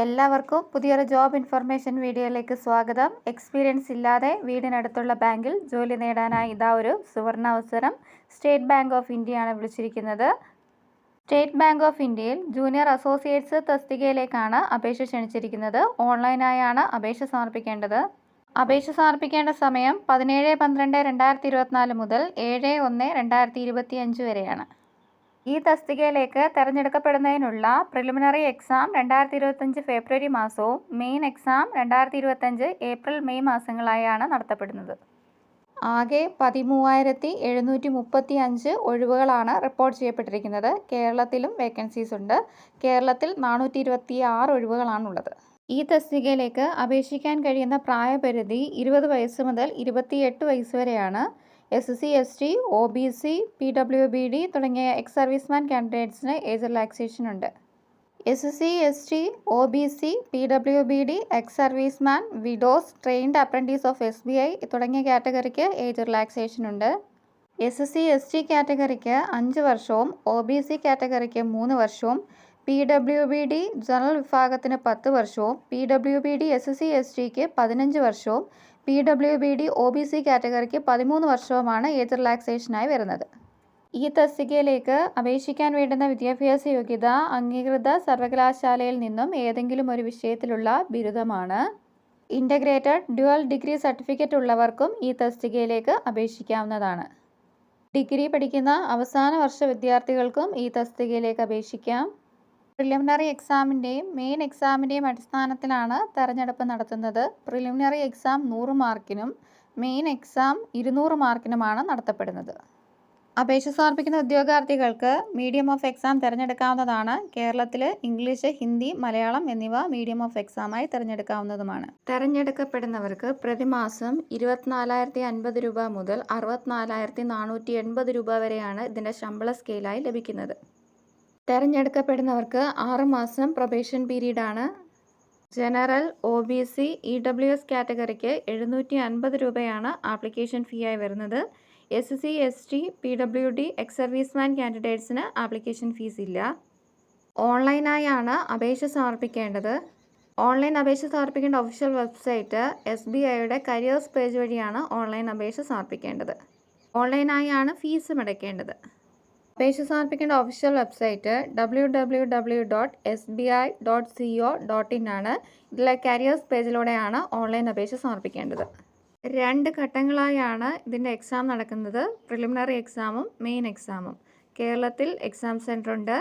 എല്ലാവർക്കും പുതിയൊരു job information വീഡിയോയിലേക്ക് സ്വാഗതം. എക്സ്പീരിയൻസ് ഇല്ലാതെ വീടിനടുത്തുള്ള ബാങ്കിൽ ജോലി നേടാനായി ഇതാ ഒരു സുവർണ അവസരം. സ്റ്റേറ്റ് ബാങ്ക് ഓഫ് ഇന്ത്യയാണ് വിളിച്ചിരിക്കുന്നത്. സ്റ്റേറ്റ് ബാങ്ക് ഓഫ് ഇന്ത്യയിൽ ജൂനിയർ അസോസിയേറ്റ്സ് തസ്തികയിലേക്കാണ് അപേക്ഷ ക്ഷണിച്ചിരിക്കുന്നത്. ഓൺലൈനായാണ് അപേക്ഷ സമർപ്പിക്കേണ്ടത്. അപേക്ഷ സമർപ്പിക്കേണ്ട സമയം 17/12/2024 മുതൽ 7/1/2025 വരെയാണ്. ഈ തസ്തികയിലേക്ക് തിരഞ്ഞെടുക്കപ്പെടുന്നതിനുള്ള പ്രിലിമിനറി എക്സാം 2025 ഫെബ്രുവരി മാസവും മെയിൻ എക്സാം 2025 ഏപ്രിൽ മെയ് മാസങ്ങളായാണ് നടത്തപ്പെടുന്നത്. ആകെ 13,735 ഒഴിവുകളാണ് റിപ്പോർട്ട് ചെയ്യപ്പെട്ടിരിക്കുന്നത്. കേരളത്തിലും വേക്കൻസീസ് ഉണ്ട്. കേരളത്തിൽ 426 ഒഴിവുകളാണുള്ളത്. ഈ തസ്തികയിലേക്ക് അപേക്ഷിക്കാൻ കഴിയുന്ന പ്രായപരിധി 20 വയസ്സ് മുതൽ 28 വയസ്സ് വരെയാണ്. SC, ST, OBC, PWBD തുടങ്ങിയ എക്സ് സർവീസ്മാൻ കാൻഡിഡേറ്റ്സിന് ഏജ് റിലാക്സേഷൻ ഉണ്ട്. SC, ST, OBC, PWBD, ex serviceman, widows, trained apprentice of SBI തുടങ്ങിയ കാറ്റഗറിക്ക് ഏജ് റിലാക്സേഷൻ ഉണ്ട്. SC, ST കാറ്റഗറിക്ക് 5 വർഷവും OBC കാറ്റഗറിക്ക് 3 വർഷവും PWBD ജനറൽ വിഭാഗത്തിന് 10 വർഷവും PWBD SC, STക്ക് 15 വർഷവും PWBD OBC കാറ്റഗറിക്ക് 13 വർഷവുമാണ് ഏജ് റിലാക്സേഷനായി വരുന്നത്. ഈ തസ്തികയിലേക്ക് അപേക്ഷിക്കാൻ വേണ്ടുന്ന വിദ്യാഭ്യാസ യോഗ്യത അംഗീകൃത സർവകലാശാലയിൽ നിന്നും ഏതെങ്കിലും ഒരു വിഷയത്തിലുള്ള ബിരുദമാണ്. ഇൻ്റഗ്രേറ്റഡ് ഡ്യുവൽ ഡിഗ്രി സർട്ടിഫിക്കറ്റ് ഉള്ളവർക്കും ഈ തസ്തികയിലേക്ക് അപേക്ഷിക്കാവുന്നതാണ്. ഡിഗ്രി പഠിക്കുന്ന അവസാന വർഷ വിദ്യാർത്ഥികൾക്കും ഈ തസ്തികയിലേക്ക് അപേക്ഷിക്കാം. പ്രിലിമിനറി എക്സാമിൻ്റെയും മെയിൻ എക്സാമിൻ്റെയും അടിസ്ഥാനത്തിലാണ് തെരഞ്ഞെടുപ്പ് നടത്തുന്നത്. പ്രിലിമിനറി എക്സാം 100 മാർക്കിനും മെയിൻ എക്സാം 200 മാർക്കിനുമാണ് നടത്തപ്പെടുന്നത്. അപേക്ഷ സമർപ്പിക്കുന്ന ഉദ്യോഗാർത്ഥികൾക്ക് മീഡിയം ഓഫ് എക്സാം തിരഞ്ഞെടുക്കാവുന്നതാണ്. കേരളത്തിൽ ഇംഗ്ലീഷ്, ഹിന്ദി, മലയാളം എന്നിവ മീഡിയം ഓഫ് എക്സാമായി തിരഞ്ഞെടുക്കാവുന്നതുമാണ്. തിരഞ്ഞെടുക്കപ്പെടുന്നവർക്ക് പ്രതിമാസം 24,050 രൂപ മുതൽ 64,480 രൂപ വരെയാണ് ഇതിൻ്റെ ശമ്പള സ്കെയിലായി ലഭിക്കുന്നത്. തിരഞ്ഞെടുക്കപ്പെടുന്നവർക്ക് 6 മാസം പ്രൊബേഷൻ പീരീഡാണ്. ജനറൽ, OBC, EWS കാറ്റഗറിക്ക് 750 രൂപയാണ് ആപ്ലിക്കേഷൻ ഫീ ആയി വരുന്നത്. SC, ST, PWD, ex serviceman കാൻഡിഡേറ്റ്സിന് ആപ്ലിക്കേഷൻ ഫീസ് ഇല്ല. ഓൺലൈനായാണ് അപേക്ഷ സമർപ്പിക്കേണ്ടത്. ഓൺലൈൻ അപേക്ഷ സമർപ്പിക്കേണ്ട ഒഫീഷ്യൽ വെബ്സൈറ്റ് SBIയുടെ കരിയേഴ്സ് പേജ് വഴിയാണ് ഓൺലൈൻ അപേക്ഷ സമർപ്പിക്കേണ്ടത്. ഓൺലൈനായാണ് ഫീസും അടയ്ക്കേണ്ടത്. അപേക്ഷ സമർപ്പിക്കേണ്ട ഒഫീഷ്യൽ വെബ്സൈറ്റ് www.sbi.co.in ആണ്. ഇതിലെ കരിയേഴ്സ് പേജിലൂടെയാണ് ഓൺലൈൻ അപേക്ഷ സമർപ്പിക്കേണ്ടത്. 2 ഘട്ടങ്ങളായാണ് ഇതിൻ്റെ എക്സാം നടക്കുന്നത്. പ്രിലിമിനറി എക്സാമും മെയിൻ എക്സാമും. കേരളത്തിൽ എക്സാം സെൻറ്റർ ഉണ്ട്.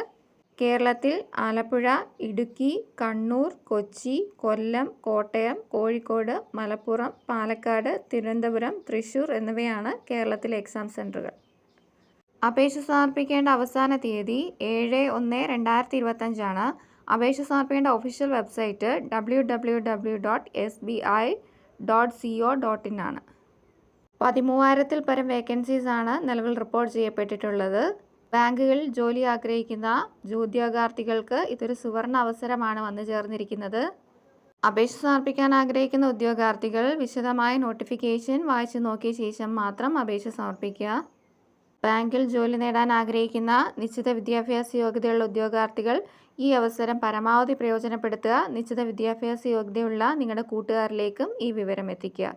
കേരളത്തിൽ ആലപ്പുഴ, ഇടുക്കി, കണ്ണൂർ, കൊച്ചി, കൊല്ലം, കോട്ടയം, കോഴിക്കോട്, മലപ്പുറം, പാലക്കാട്, തിരുവനന്തപുരം, തൃശ്ശൂർ എന്നിവയാണ് കേരളത്തിലെ എക്സാം സെൻറ്ററുകൾ. അപേക്ഷ സമർപ്പിക്കേണ്ട അവസാന തീയതി 7/1/2025 ആണ്. അപേക്ഷ സമർപ്പിക്കേണ്ട ഒഫീഷ്യൽ വെബ്സൈറ്റ് www.sbi.co.in ആണ്. 13,000-ൽ പരം വേക്കൻസീസ് ആണ് നിലവിൽ റിപ്പോർട്ട് ചെയ്യപ്പെട്ടിട്ടുള്ളത്. ബാങ്കുകളിൽ ജോലി ആഗ്രഹിക്കുന്ന ഉദ്യോഗാർത്ഥികൾക്ക് ഇതൊരു സുവർണ അവസരമാണ് വന്നു ചേർന്നിരിക്കുന്നത്. അപേക്ഷ സമർപ്പിക്കാൻ ആഗ്രഹിക്കുന്ന ഉദ്യോഗാർത്ഥികൾ വിശദമായ നോട്ടിഫിക്കേഷൻ വായിച്ചു നോക്കിയ ശേഷം മാത്രം അപേക്ഷ സമർപ്പിക്കുക. ബാങ്കിൽ ജോലി നേടാൻ ആഗ്രഹിക്കുന്ന നിശ്ചിത വിദ്യാഭ്യാസ യോഗ്യതയുള്ള ഉദ്യോഗാർത്ഥികൾ ഈ അവസരം പരമാവധി പ്രയോജനപ്പെടുത്തുക. നിശ്ചിത വിദ്യാഭ്യാസ യോഗ്യതയുള്ള നിങ്ങളുടെ കൂട്ടുകാരിലേക്കും ഈ വിവരം എത്തിക്കുക.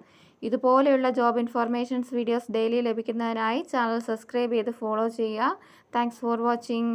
ഇതുപോലെയുള്ള ജോബ് ഇൻഫോർമേഷൻസ് വീഡിയോസ് ഡെയിലി ലഭിക്കുന്നതിനായി ചാനൽ സബ്സ്ക്രൈബ് ചെയ്ത് ഫോളോ ചെയ്യുക. Thanks for watching.